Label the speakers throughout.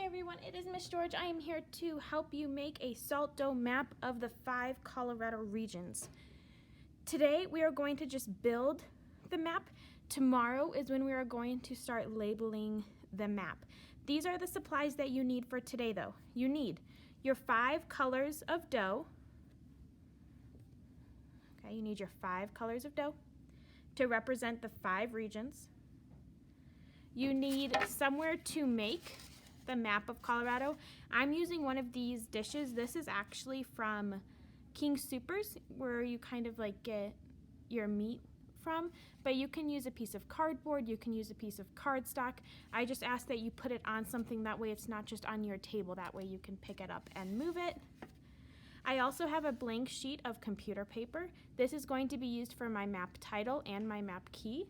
Speaker 1: everyone, it is Miss George. I am here to help you make a salt dough map of the 5 Colorado regions. Today we are going to just build the map. Tomorrow is when we are going to start labeling the map. These are the supplies that you need for today though. You need your 5 colors of dough. Okay, you need your 5 colors of dough to represent the 5 regions. You need somewhere to make the map of Colorado. I'm using one of these dishes. This is actually from King Soopers, where you kind of like get your meat from, but you can use a piece of cardboard, you can use a piece of cardstock. I just ask that you put it on something, that way it's not just on your table, that way you can pick it up and move it. I also have a blank sheet of computer paper. This is going to be used for my map title and my map key.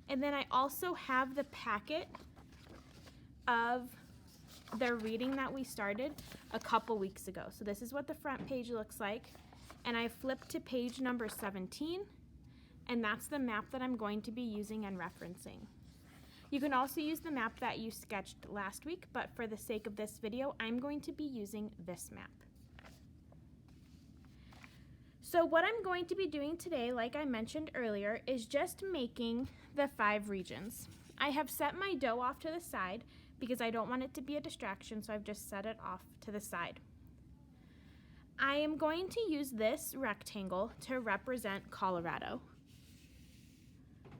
Speaker 1: And then I also have the packet of the reading that we started a couple weeks ago. So this is what the front page looks like. And I flipped to page number 17, and that's the map that I'm going to be using and referencing. You can also use the map that you sketched last week, but for the sake of this video, I'm going to be using this map. So what I'm going to be doing today, like I mentioned earlier, is just making the 5 regions. I have set my dough off to the side because I don't want it to be a distraction, so I've just set it off to the side. I am going to use this rectangle to represent Colorado.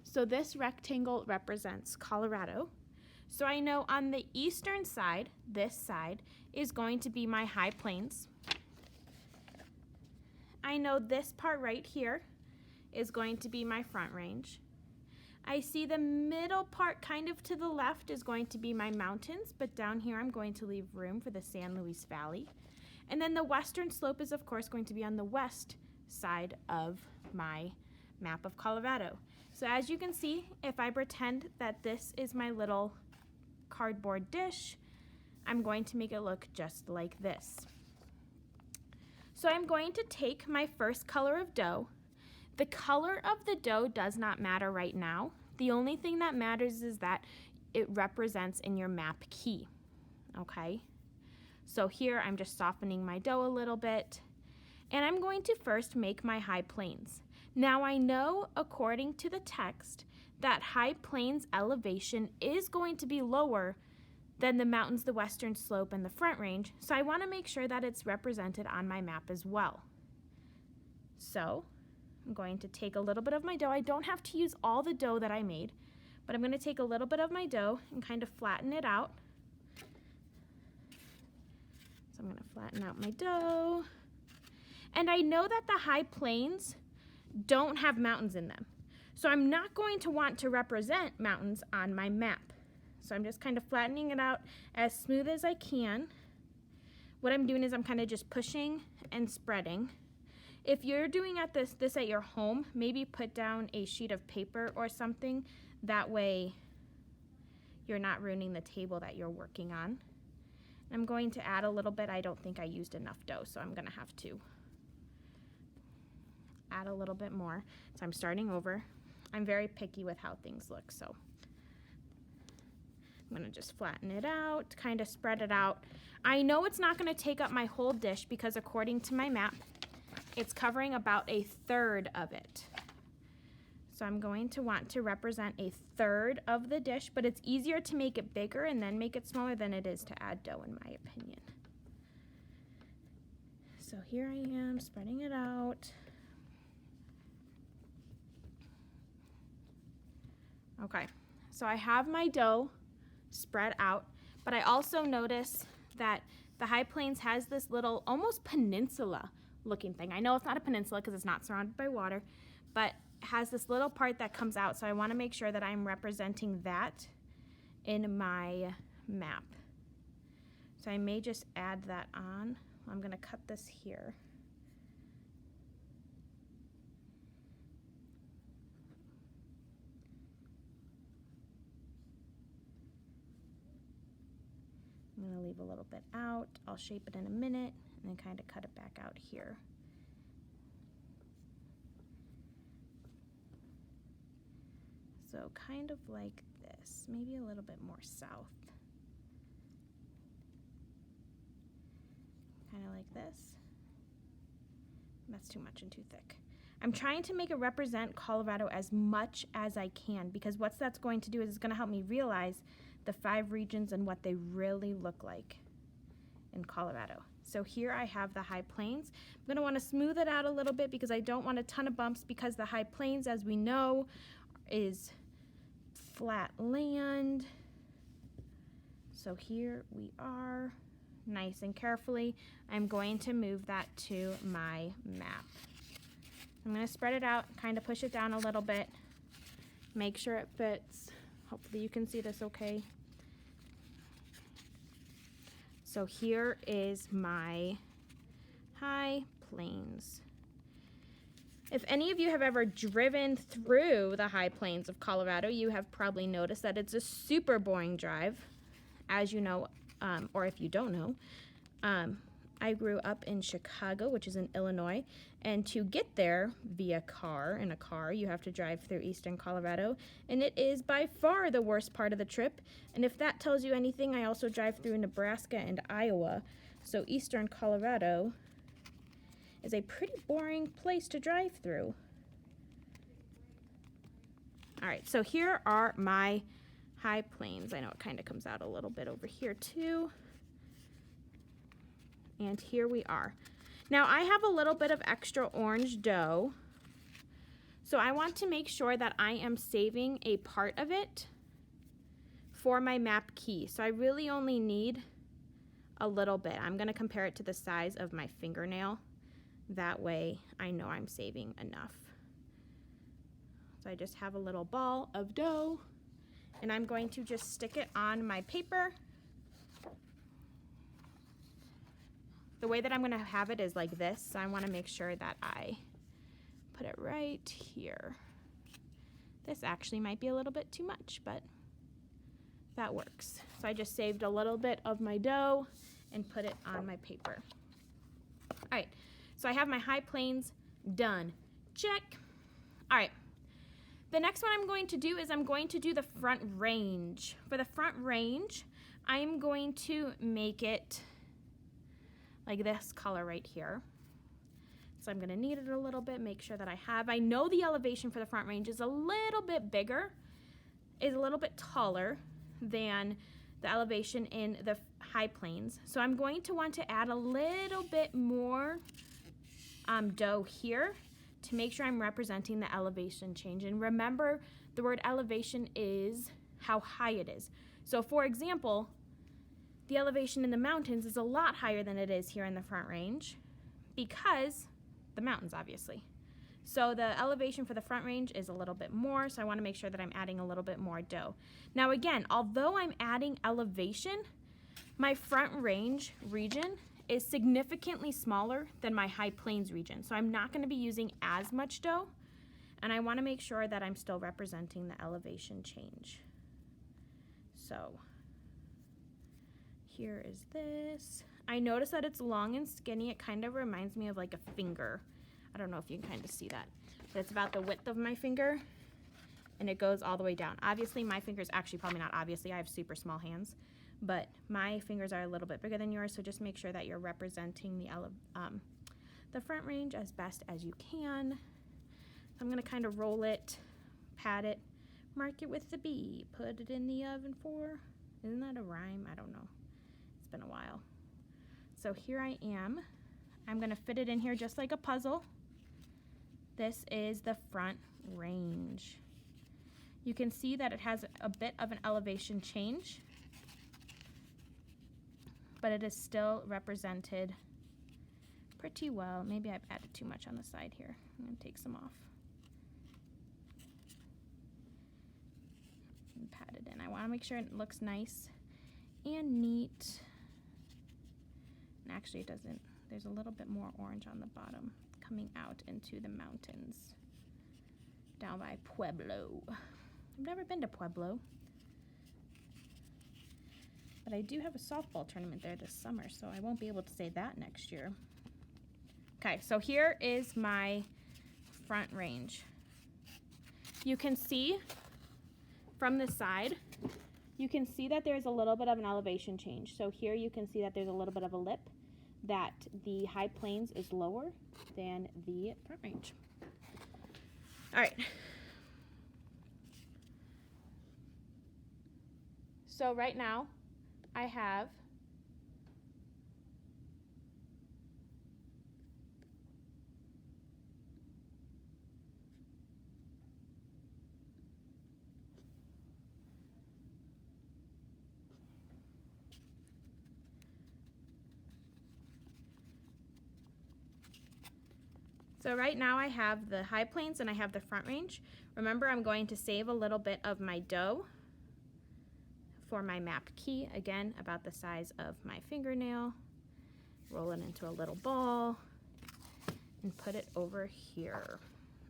Speaker 1: So this rectangle represents Colorado. So I know on the eastern side, this side, is going to be my high plains. I know this part right here is going to be my front range. I see the middle part kind of to the left is going to be my mountains, but down here I'm going to leave room for the San Luis Valley. And then the western slope is of course going to be on the west side of my map of Colorado. So as you can see, if I pretend that this is my little cardboard dish, I'm going to make it look just like this. So I'm going to take my first color of dough. The color of the dough does not matter right now. The only thing that matters is that it represents in your map key, okay? So here I'm just softening my dough a little bit, and I'm going to first make my high plains. Now I know according to the text that high plains elevation is going to be lower than the mountains, the western slope, and the front range, so I want to make sure that it's represented on my map as well. So I'm going to take a little bit of my dough. I don't have to use all the dough that I made, but I'm going to take a little bit of my dough and kind of flatten it out. So I'm going to flatten out my dough. And I know that the high plains don't have mountains in them, so I'm not going to want to represent mountains on my map. So I'm just kind of flattening it out as smooth as I can. What I'm doing is I'm kind of just pushing and spreading. If you're doing this at your home, maybe put down a sheet of paper or something. That way you're not ruining the table that you're working on. I'm going to add a little bit. I don't think I used enough dough, so I'm going to have to add a little bit more. So I'm starting over. I'm very picky with how things look, so I'm going to just flatten it out, kind of spread it out. I know it's not going to take up my whole dish because according to my map, it's covering about 1/3 of it. So I'm going to want to represent 1/3 of the dish, but it's easier to make it bigger and then make it smaller than it is to add dough, in my opinion. So here I am spreading it out. Okay, so I have my dough spread out, but I also notice that the high plains has this little almost peninsula looking thing. I know it's not a peninsula because it's not surrounded by water, but it has this little part that comes out, so I want to make sure that I'm representing that in my map. So I may just add that on. I'm going to cut this here. I'm going to leave a little bit out. I'll shape it in a minute and then kind of cut it back out here. So kind of like this, maybe a little bit more south. this. That's too much and too thick. I'm trying to make it represent Colorado as much as I can, because what that's going to do is it's going to help me realize the 5 regions and what they really look like in Colorado. So here I have the high plains. I'm going to want to smooth it out a little bit because I don't want a ton of bumps, because the high plains, as we know, is flat land. So here we are, nice and carefully. I'm going to move that to my map. I'm going to spread it out, kind of push it down a little bit, make sure it fits. Hopefully you can see this okay. So here is my high plains. If any of you have ever driven through the high plains of Colorado, you have probably noticed that it's a super boring drive, as you know, or if you don't know. I grew up in Chicago, which is in Illinois, and to get there via car, in a car, you have to drive through eastern Colorado, and it is by far the worst part of the trip. And if that tells you anything, I also drive through Nebraska and Iowa, so eastern Colorado is a pretty boring place to drive through. All right, so here are my high plains. I know it kind of comes out a little bit over here too. And here we are. Now I have a little bit of extra orange dough, so I want to make sure that I am saving a part of it for my map key. So I really only need a little bit. I'm going to compare it to the size of my fingernail. That way I know I'm saving enough. So I just have a little ball of dough, and I'm going to just stick it on my paper. The way that I'm going to have it is like this, so I want to make sure that I put it right here. This actually might be a little bit too much, but that works. So I just saved a little bit of my dough and put it on my paper. All right, so I have my high plains done. Check. All right, the next one I'm going to do is I'm going to do the front range. For the front range, I'm going to make it like this color right here. So I'm gonna knead it a little bit, make sure that I know the elevation for the front range is a little bit bigger, is a little bit taller than the elevation in the high plains. So I'm going to want to add a little bit more dough here to make sure I'm representing the elevation change. And remember, the word elevation is how high it is. So for example, the elevation in the mountains is a lot higher than it is here in the front range because the mountains, obviously. So the elevation for the front range is a little bit more, so I want to make sure that I'm adding a little bit more dough. Now again, although I'm adding elevation, my front range region is significantly smaller than my high plains region, so I'm not going to be using as much dough, and I want to make sure that I'm still representing the elevation change. So here is this. I notice that it's long and skinny. It kind of reminds me of like a finger. I don't know if you can kind of see that, but it's about the width of my finger, and it goes all the way down. Obviously, my fingers, actually probably not obviously, I have super small hands, but my fingers are a little bit bigger than yours, so just make sure that you're representing the front range as best as you can. So I'm gonna kind of roll it, pat it, mark it with the B, put it in the oven for, isn't that a rhyme? I don't know. It's been a while. So here I am. I'm gonna fit it in here just like a puzzle. This is the front range. You can see that it has a bit of an elevation change, but it is still represented pretty well. Maybe I've added too much on the side here. I'm gonna take some off and pat it in. I wanna make sure it looks nice and neat. And actually it doesn't. There's a little bit more orange on the bottom coming out into the mountains down by Pueblo. I've never been to Pueblo, but I do have a softball tournament there this summer, so I won't be able to say that next year. Okay, so here is my front range. You can see from the side, you can see that there's a little bit of an elevation change. So here you can see that there's a little bit of a lip. that the High Plains is lower than the Front Range. All right. So right now I have the High Plains and I have the Front Range. Remember, I'm going to save a little bit of my dough for my map key, again about the size of my fingernail. Roll it into a little ball and put it over here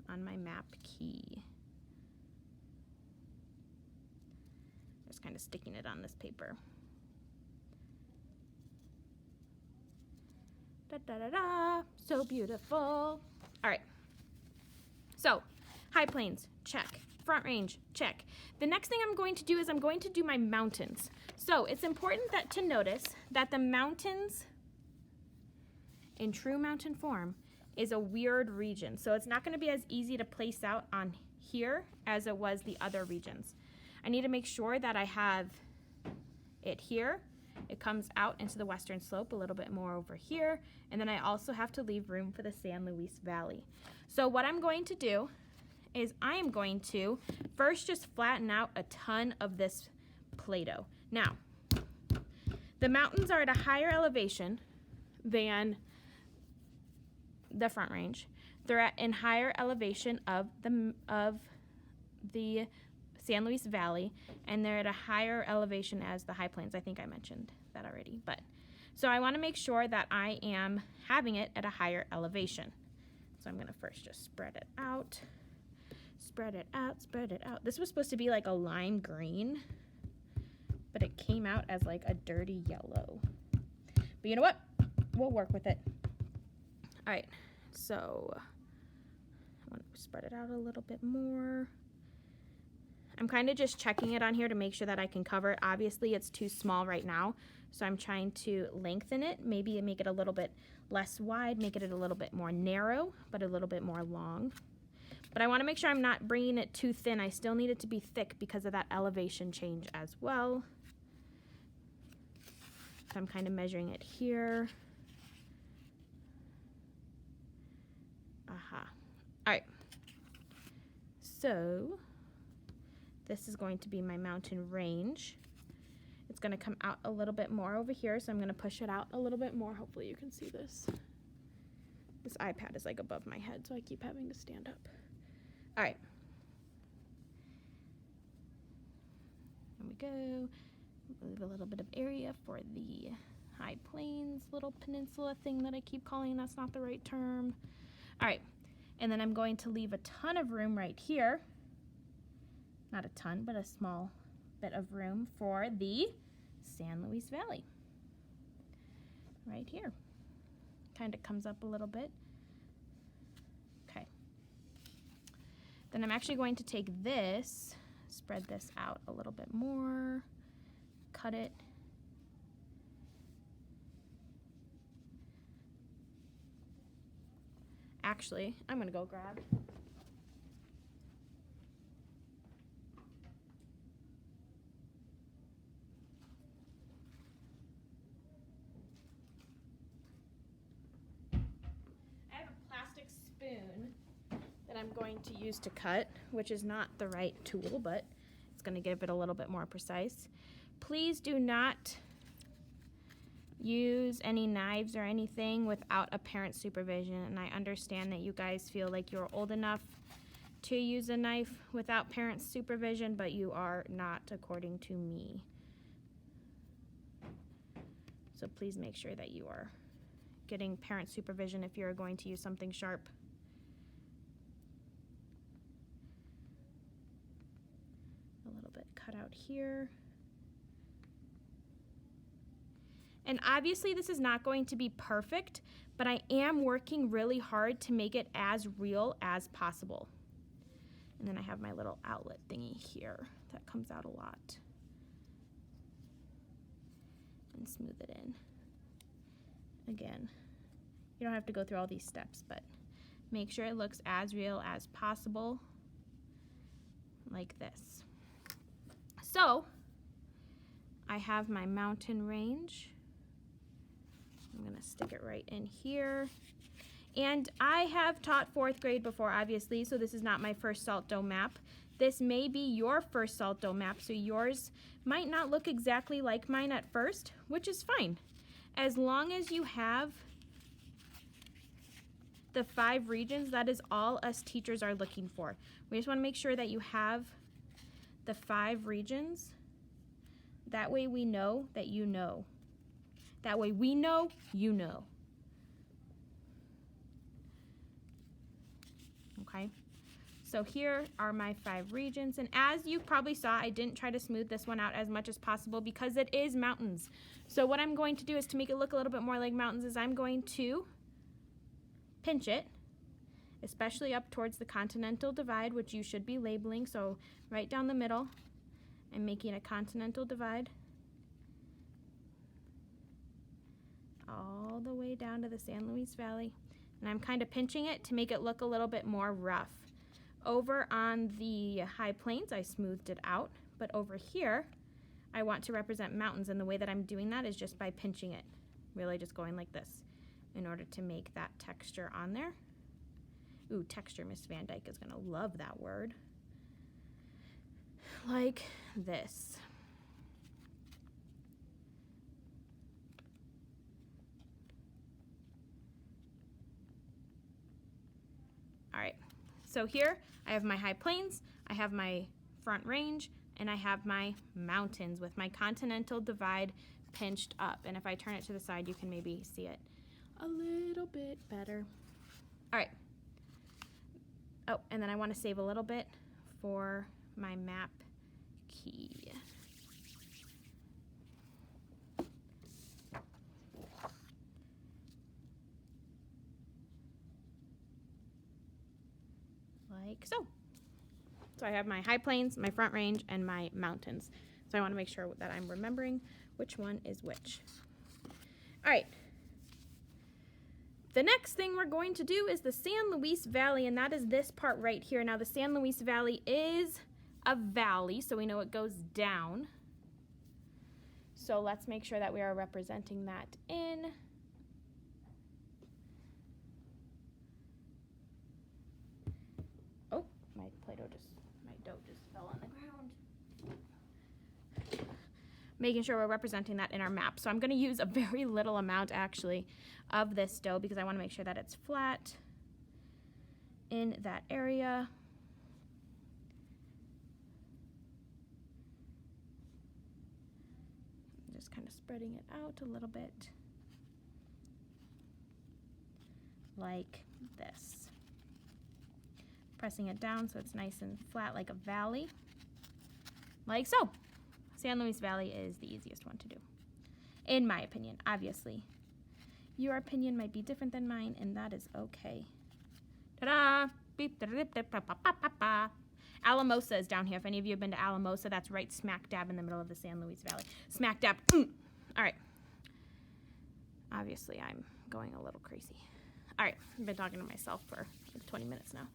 Speaker 1: on my map key. Just kind of sticking it on this paper. Da da da da, so beautiful. All right, so High Plains, check. Front Range, check. The next thing I'm going to do is I'm going to do my mountains. So it's important to notice that the mountains in true mountain form is a weird region. So it's not going to be as easy to place out on here as it was the other regions. I need to make sure that I have it here. It comes out into the western slope a little bit more over here. And then I also have to leave room for the San Luis Valley. So what I'm going to do is I am going to first just flatten out a ton of this Play-Doh. Now, the mountains are at a higher elevation than the Front Range. They're in higher elevation of the San Luis Valley, and they're at a higher elevation as the High Plains. I think I mentioned that already, but so I want to make sure that I am having it at a higher elevation. So I'm going to first just spread it out. Spread it out, spread it out. This was supposed to be like a lime green, but it came out as like a dirty yellow. But you know what? We'll work with it. All right, so I want to spread it out a little bit more. I'm kind of just checking it on here to make sure that I can cover it. Obviously, it's too small right now, so I'm trying to lengthen it, maybe make it a little bit less wide, make it a little bit more narrow, but a little bit more long. But I want to make sure I'm not bringing it too thin. I still need it to be thick because of that elevation change as well. So I'm kind of measuring it here. Aha. All right. So this is going to be my mountain range. It's going to come out a little bit more over here, so I'm going to push it out a little bit more. Hopefully you can see this. This iPad is like above my head, so I keep having to stand up. All right. There we go. Leave a little bit of area for the High Plains little peninsula thing that I keep calling. That's not the right term. All right. And then I'm going to leave a ton of room right here. Not a ton, but a small bit of room for the San Luis Valley. Right here. Kind of comes up a little bit. Okay. Then I'm actually going to take this, spread this out a little bit more, cut it. Actually, I'm gonna go grab that I'm going to use to cut, which is not the right tool, but it's going to give it a little bit more precise. Please do not use any knives or anything without a parent's supervision, and I understand that you guys feel like you're old enough to use a knife without parent's supervision, but you are not, according to me. So please make sure that you are getting parent supervision if you're going to use something sharp. A little bit cut out here. And obviously this is not going to be perfect, but I am working really hard to make it as real as possible. And then I have my little outlet thingy here that comes out a lot. And smooth it in. Again, you don't have to go through all these steps, but make sure it looks as real as possible, like this. So I have my mountain range. I'm gonna stick it right in here. And I have taught 4th grade before, obviously, so this is not my first salt dough map. This may be your first salt dough map, so yours might not look exactly like mine at first, which is fine. As long as you have the 5 regions, that is all us teachers are looking for. We just want to make sure that you have the 5 regions. That way we know that you know. That way we know you know. Okay, so here are my 5 regions, and as you probably saw, I didn't try to smooth this one out as much as possible because it is mountains. So what I'm going to do is to make it look a little bit more like mountains is I'm going to pinch it, especially up towards the continental divide, which you should be labeling. So right down the middle, I'm making a continental divide all the way down to the San Luis Valley. And I'm kind of pinching it to make it look a little bit more rough. Over on the high plains, I smoothed it out, but over here, I want to represent mountains, and the way that I'm doing that is just by pinching it, really just going like this in order to make that texture on there. Ooh, texture, Miss Van Dyke is gonna love that word. Like this. All right, so here I have my high plains, I have my front range, and I have my mountains with my continental divide pinched up. And if I turn it to the side, you can maybe see it a little bit better. All right. Oh, and then I want to save a little bit for my map key. Like so. So I have my high plains, my front range, and my mountains. So I want to make sure that I'm remembering which one is which. All right. The next thing we're going to do is the San Luis Valley, and that is this part right here. Now the San Luis Valley is a valley, so we know it goes down. So let's make sure that we are representing that in. Oh, my dough just fell on the ground. Making sure we're representing that in our map. So I'm going to use a very little amount actually of this dough because I want to make sure that it's flat in that area. I'm just kind of spreading it out a little bit like this. Pressing it down so it's nice and flat like a valley, like so. San Luis Valley is the easiest one to do, in my opinion. Obviously, your opinion might be different than mine, and that is okay. Ta-da! Alamosa is down here. If any of you have been to Alamosa, that's right smack dab in the middle of the San Luis Valley. Smack dab. All right. Obviously, I'm going a little crazy. All right, I've been talking to myself for like 20 minutes now.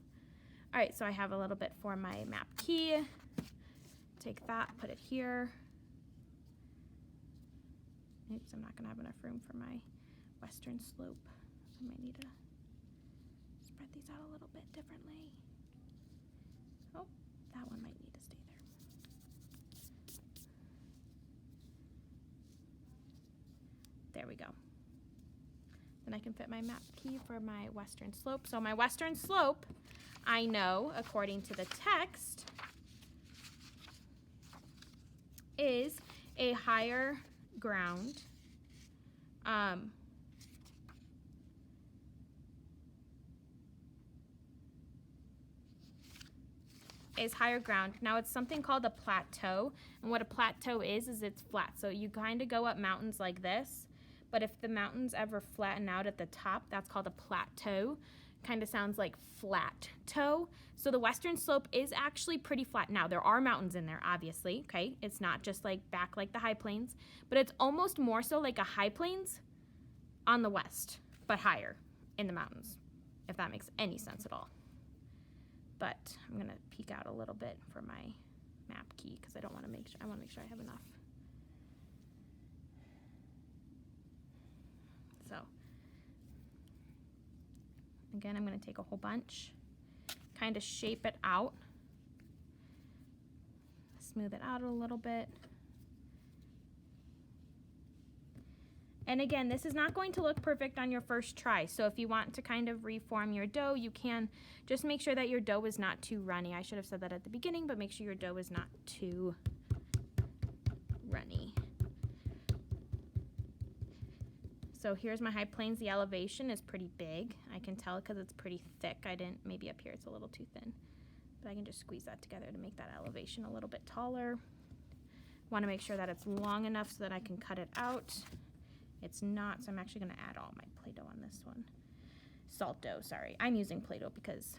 Speaker 1: All right, so I have a little bit for my map key. Take that, put it here. Oops, I'm not gonna have enough room for my western slope. I might need to spread these out a little bit differently. Oh, that one might need to stay there. There we go. Then I can fit my map key for my western slope. So my western slope, I know, according to the text, is a higher ground. Is higher ground. Now it's something called a plateau, and what a plateau is it's flat. So you kind of go up mountains like this, but if the mountains ever flatten out at the top, that's called a plateau. Kind of sounds like flat toe. So the western slope is actually pretty flat. Now there are mountains in there, obviously, okay? It's not just like back like the high plains, but it's almost more so like a high plains on the west, but higher in the mountains, if that makes any sense at all. But I'm gonna peek out a little bit for my map key because I want to make sure I have enough. So again, I'm gonna take a whole bunch, kind of shape it out, smooth it out a little bit. And again, this is not going to look perfect on your first try. So if you want to kind of reform your dough, you can. Just make sure that your dough is not too runny. I should have said that at the beginning, but make sure your dough is not too runny. So here's my High Plains. The elevation is pretty big. I can tell because it's pretty thick. Maybe up here it's a little too thin. But I can just squeeze that together to make that elevation a little bit taller. Want to make sure that it's long enough so that I can cut it out. It's not, so I'm actually going to add all my Play-Doh on this one. Salt dough, sorry. I'm using Play-Doh because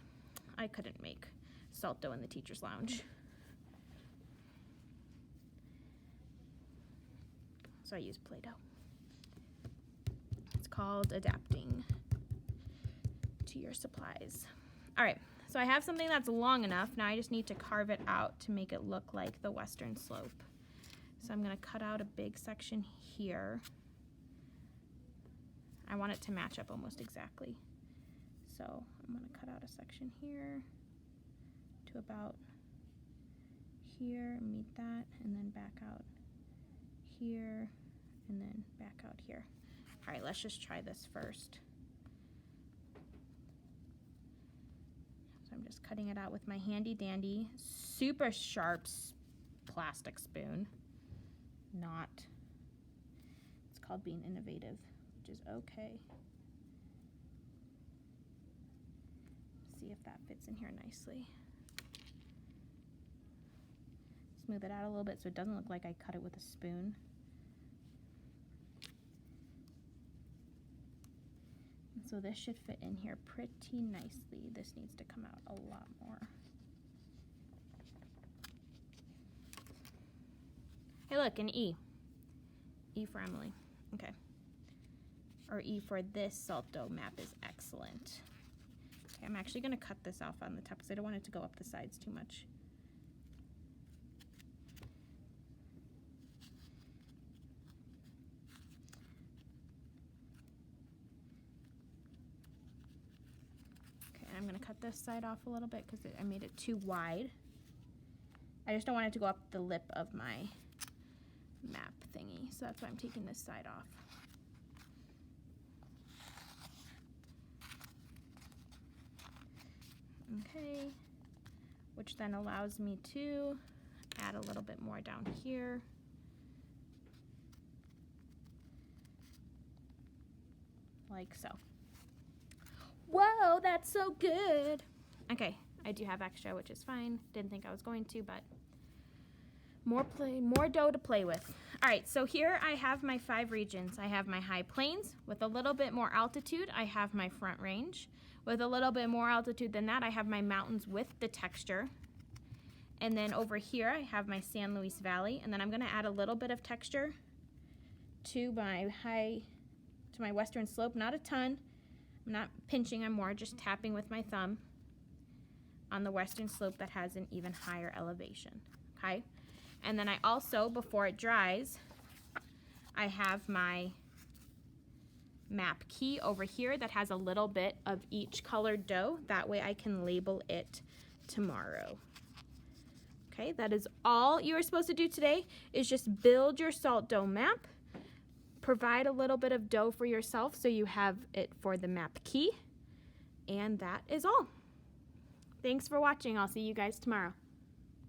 Speaker 1: I couldn't make salt dough in the teacher's lounge. So I use Play-Doh. It's called adapting to your supplies. All right, so I have something that's long enough. Now I just need to carve it out to make it look like the western slope. So I'm going to cut out a big section here. I want it to match up almost exactly. So I'm going to cut out a section here to about here, meet that, and then back out here, and then back out here. All right, let's just try this first. So I'm just cutting it out with my handy dandy, super sharp plastic spoon. It's called being innovative, which is okay. See if that fits in here nicely. Smooth it out a little bit so it doesn't look like I cut it with a spoon. And so this should fit in here pretty nicely. This needs to come out a lot more. Hey, look, an E. E for Emily. Okay. Or E for this salt dough map is excellent. Okay, I'm actually going to cut this off on the top because I don't want it to go up the sides too much. Okay, I'm going to cut this side off a little bit because I made it too wide. I just don't want it to go up the lip of my map thingy, so that's why I'm taking this side off. Okay, which then allows me to add a little bit more down here. Like so. Whoa, that's so good. Okay, I do have extra, which is fine. Didn't think I was going to, but more dough to play with. All right, so here I have my 5 regions. I have my High Plains. With a little bit more altitude, I have my Front Range. With a little bit more altitude than that, I have my mountains with the texture. And then over here, I have my San Luis Valley. And then I'm going to add a little bit of texture to my western slope. Not a ton. I'm not pinching. I'm more just tapping with my thumb on the western slope that has an even higher elevation. Okay? And then I also, before it dries, I have my map key over here that has a little bit of each colored dough. That way I can label it tomorrow. Okay, that is all you are supposed to do today, is just build your salt dough map, provide a little bit of dough for yourself so you have it for the map key, and that is all. Thanks for watching. I'll see you guys tomorrow.